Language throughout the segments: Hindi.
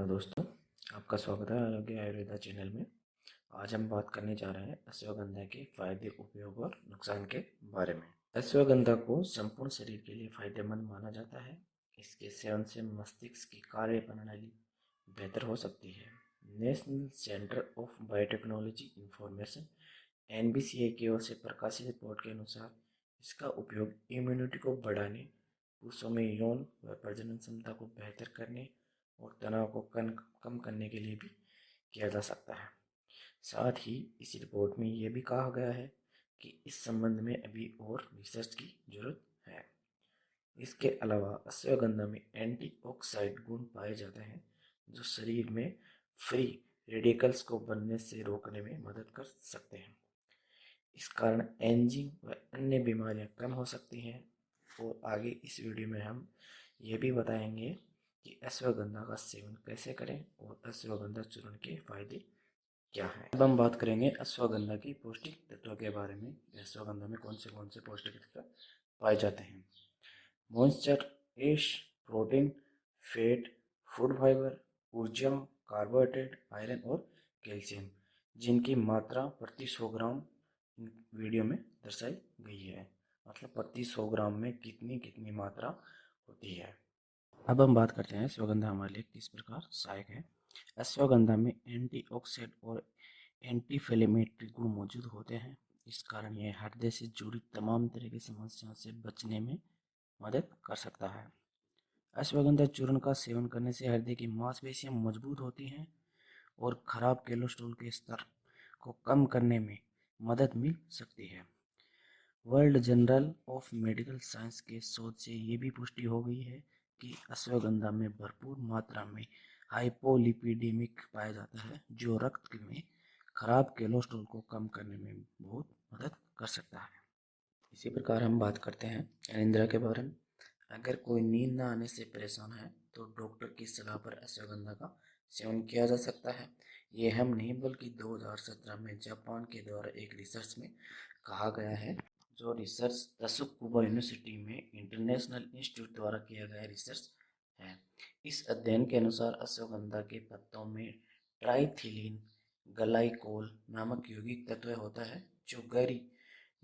हेलो दोस्तों, आपका स्वागत है आरोग्य आयुर्वेदा चैनल में। आज हम बात करने जा रहे हैं अश्वगंधा के फायदे, उपयोग और नुकसान के बारे में। अश्वगंधा को संपूर्ण शरीर के लिए फायदेमंद माना जाता है। इसके सेवन से मस्तिष्क की कार्य प्रणाली बेहतर हो सकती है। National centre of biotechnology information (NBCI) की ओर से प्रकाशित रिपोर्ट के अनुसार इसका उपयोग इम्यूनिटी को बढ़ाने, पुरुषों में यौन व प्रजनन क्षमता को बेहतर करने और तनाव को कम करने के लिए भी किया जा सकता है। साथ ही इस रिपोर्ट में यह भी कहा गया है कि इस संबंध में अभी और रिसर्च की जरूरत है। इसके अलावा अश्वगंधा में एंटीऑक्सीडेंट गुण पाए जाते हैं जो शरीर में फ्री रेडिकल्स को बनने से रोकने में मदद कर सकते हैं। इस कारण एंजिंग व अन्य बीमारियां कम हो सकती हैं। और आगे इस वीडियो में हम ये भी बताएंगे कि अश्वगंधा का सेवन कैसे करें और अश्वगंधा चूर्ण के फायदे क्या हैं। अब हम बात करेंगे अश्वगंधा की पौष्टिक तत्वों के बारे में। अश्वगंधा में कौन से पौष्टिक तत्व पाए जाते हैं। मॉइस्चर, एश, प्रोटीन, फैट, फूड फाइबर, ऊर्जा, कार्बोहाइड्रेट, आयरन और कैल्शियम, जिनकी मात्रा प्रति 100 ग्राम वीडियो में दर्शाई गई है। मतलब प्रति 100 ग्राम में कितनी कितनी मात्रा होती है। अब हम बात करते हैं अश्वगंधा हमारे लिए किस प्रकार सहायक है। अश्वगंधा में एंटीऑक्सीडेंट और एंटी इन्फ्लेमेटरी गुण मौजूद होते हैं। इस कारण यह हृदय से जुड़ी तमाम तरह की समस्याओं से बचने में मदद कर सकता है। अश्वगंधा चूर्ण का सेवन करने से हृदय की मांसपेशियां मजबूत होती हैं और खराब कोलेस्ट्रॉल के स्तर को कम करने में मदद मिल सकती है। World journal of medical science के शोध से ये भी पुष्टि हो गई है कि अश्वगंधा में भरपूर मात्रा में हाइपोलिपिडेमिक पाया जाता है जो रक्त में खराब कोलेस्ट्रॉल को कम करने में बहुत मदद कर सकता है। इसी प्रकार हम बात करते हैं अनिद्रा के बारे में। अगर कोई नींद न आने से परेशान है तो डॉक्टर की सलाह पर अश्वगंधा का सेवन किया जा सकता है। ये हम नहीं बल्कि 2017 में जापान के द्वारा एक रिसर्च में कहा गया है। जो रिसर्च तसुकुबा यूनिवर्सिटी में इंटरनेशनल इंस्टीट्यूट द्वारा किया गया रिसर्च है। इस अध्ययन के अनुसार अश्वगंधा के पत्तों में ट्राइथिलीन ग्लाइकोल नामक यौगिक तत्व होता है जो गहरी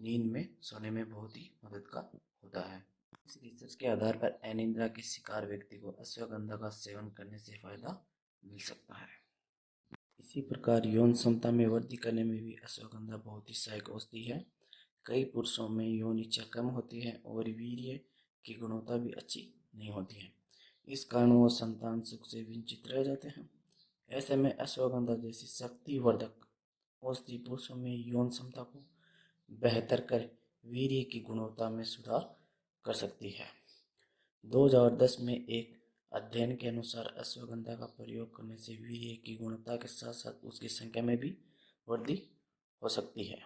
नींद में सोने में बहुत ही मददगार होता है। इस रिसर्च के आधार पर अनिद्रा के शिकार व्यक्ति को अश्वगंधा का सेवन करने से फायदा मिल सकता है। इसी प्रकार यौन क्षमता में वृद्धि करने में भी अश्वगंधा बहुत ही सहायक औषधि है। कई पुरुषों में यौन इच्छा कम होती है और वीर्य की गुणवत्ता भी अच्छी नहीं होती है। इस कारण वो संतान सुख से वंचित रह जाते हैं। ऐसे में अश्वगंधा जैसी शक्तिवर्धक औषधि पुरुषों में यौन क्षमता को बेहतर कर वीर्य की गुणवत्ता में सुधार कर सकती है। 2010 में एक अध्ययन के अनुसार अश्वगंधा का प्रयोग करने से वीर्य की गुणवत्ता के साथ साथ उसकी संख्या में भी वृद्धि हो सकती है।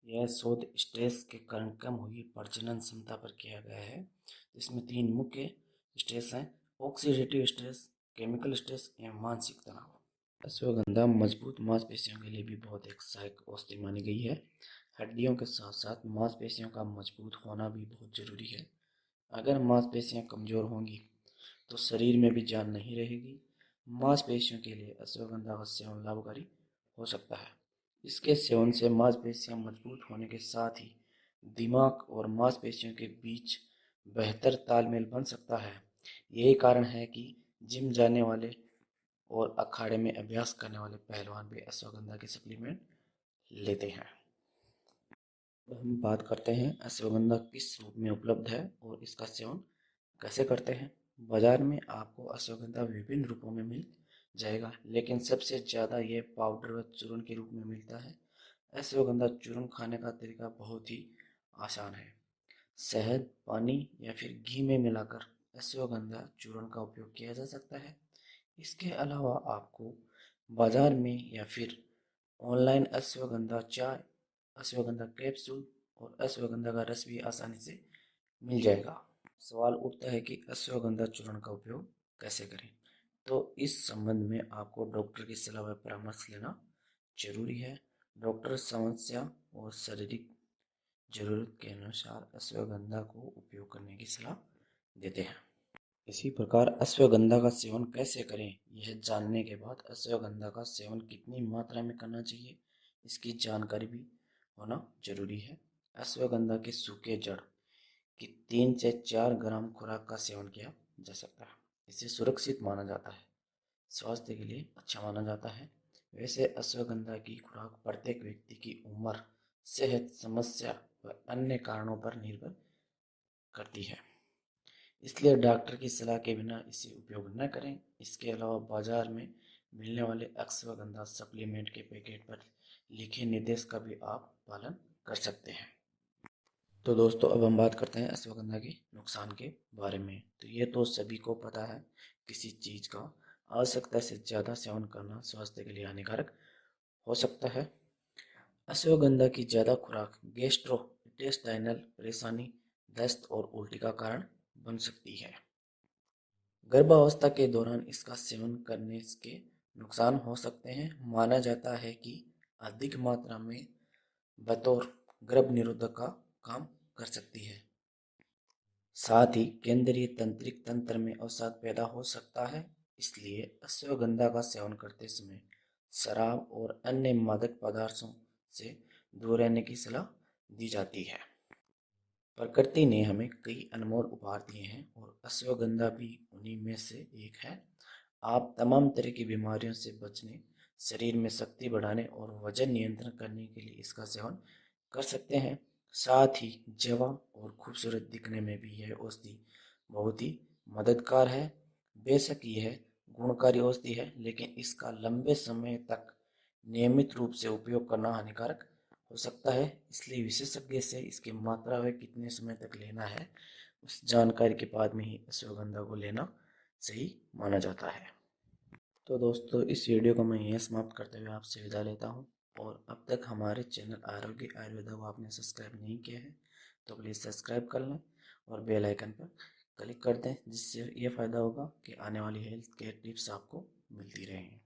यह शोध स्ट्रेस के कारण कम हुई प्रजनन क्षमता पर किया गया है। इसमें 3 मुख्य स्ट्रेस हैं: ऑक्सीडेटिव स्ट्रेस, केमिकल स्ट्रेस एवं मानसिक तनाव। अश्वगंधा मजबूत मांसपेशियों के लिए भी बहुत एक सहायक औषधि मानी गई है। हड्डियों के साथ साथ मांसपेशियों का मजबूत होना भी बहुत जरूरी है। अगर मांसपेशियां कमजोर होंगी तो शरीर में भी जान नहीं रहेगी। मांसपेशियों के लिए अश्वगंधा का सेवन लाभकारी हो सकता है। इसके सेवन से मांसपेशियां मजबूत होने के साथ ही दिमाग और मांसपेशियों के बीच बेहतर तालमेल बन सकता है। यही कारण है कि जिम जाने वाले और अखाड़े में अभ्यास करने वाले पहलवान भी अश्वगंधा के सप्लीमेंट लेते हैं। हम बात करते हैं अश्वगंधा किस रूप में उपलब्ध है और इसका सेवन कैसे करते हैं। बाजार में आपको अश्वगंधा विभिन्न रूपों में मिल जाएगा, लेकिन सबसे ज़्यादा ये पाउडर व चूर्ण के रूप में मिलता है। अश्वगंधा चूर्ण खाने का तरीका बहुत ही आसान है। शहद, पानी या फिर घी में मिलाकर अश्वगंधा चूर्ण का उपयोग किया जा सकता है। इसके अलावा आपको बाजार में या फिर ऑनलाइन अश्वगंधा चाय, अश्वगंधा कैप्सूल और अश्वगंधा का रस भी आसानी से मिल जाएगा। सवाल उठता है कि अश्वगंधा चूर्ण का उपयोग कैसे करें। तो इस संबंध में आपको डॉक्टर की सलाह व परामर्श लेना जरूरी है। डॉक्टर समस्या और शारीरिक जरूरत के अनुसार अश्वगंधा को उपयोग करने की सलाह देते हैं। इसी प्रकार अश्वगंधा का सेवन कैसे करें, यह जानने के बाद अश्वगंधा का सेवन कितनी मात्रा में करना चाहिए, इसकी जानकारी भी होना जरूरी है। अश्वगंधा के सूखे जड़ की 3 से 4 ग्राम खुराक का सेवन किया जा सकता है। इसे सुरक्षित माना जाता है, स्वास्थ्य के लिए अच्छा माना जाता है। वैसे अश्वगंधा की खुराक प्रत्येक व्यक्ति की उम्र, सेहत समस्या व अन्य कारणों पर निर्भर करती है, इसलिए डॉक्टर की सलाह के बिना इसे उपयोग न करें। इसके अलावा बाजार में मिलने वाले अश्वगंधा सप्लीमेंट के पैकेट पर लिखे निर्देश का भी आप पालन कर सकते हैं। तो दोस्तों अब हम बात करते हैं अश्वगंधा के नुकसान के बारे में। तो ये तो सभी को पता है, किसी चीज़ का आवश्यकता से ज़्यादा सेवन करना स्वास्थ्य के लिए हानिकारक हो सकता है। अश्वगंधा की ज़्यादा खुराक गैस्ट्रो इंटेस्टाइनल परेशानी, दस्त और उल्टी का कारण बन सकती है। गर्भावस्था के दौरान इसका सेवन करने के नुकसान हो सकते हैं। माना जाता है कि अधिक मात्रा में बतौर गर्भ निरोधक का काम कर सकती है। साथ ही केंद्रीय तंत्रिक तंत्र में अवसाद पैदा हो सकता है। इसलिए अश्वगंधा का सेवन करते समय शराब और अन्य मादक पदार्थों से दूर रहने की सलाह दी जाती है। प्रकृति ने हमें कई अनमोल उपहार दिए हैं और अश्वगंधा भी उन्हीं में से एक है। आप तमाम तरह की बीमारियों से बचने, शरीर में शक्ति बढ़ाने और वजन नियंत्रण करने के लिए इसका सेवन कर सकते हैं। साथ ही जवा और खूबसूरत दिखने में भी यह औषधि बहुत ही मददगार है। बेशक यह गुणकारी औषधि है, लेकिन इसका लंबे समय तक नियमित रूप से उपयोग करना हानिकारक हो सकता है। इसलिए विशेषज्ञ से इसकी मात्रा व कितने समय तक लेना है, उस जानकारी के बाद में ही अश्वगंधा को लेना सही माना जाता है। तो दोस्तों इस वीडियो को मैं यहीं समाप्त करते हुए आपसे विदा लेता हूँ। और अब तक हमारे चैनल आरोग्य आयुर्वेदा को आपने सब्सक्राइब नहीं किया है तो प्लीज़ सब्सक्राइब कर लें और बेल आइकन पर क्लिक कर दें, जिससे ये फ़ायदा होगा कि आने वाली हेल्थ केयर टिप्स आपको मिलती रहें।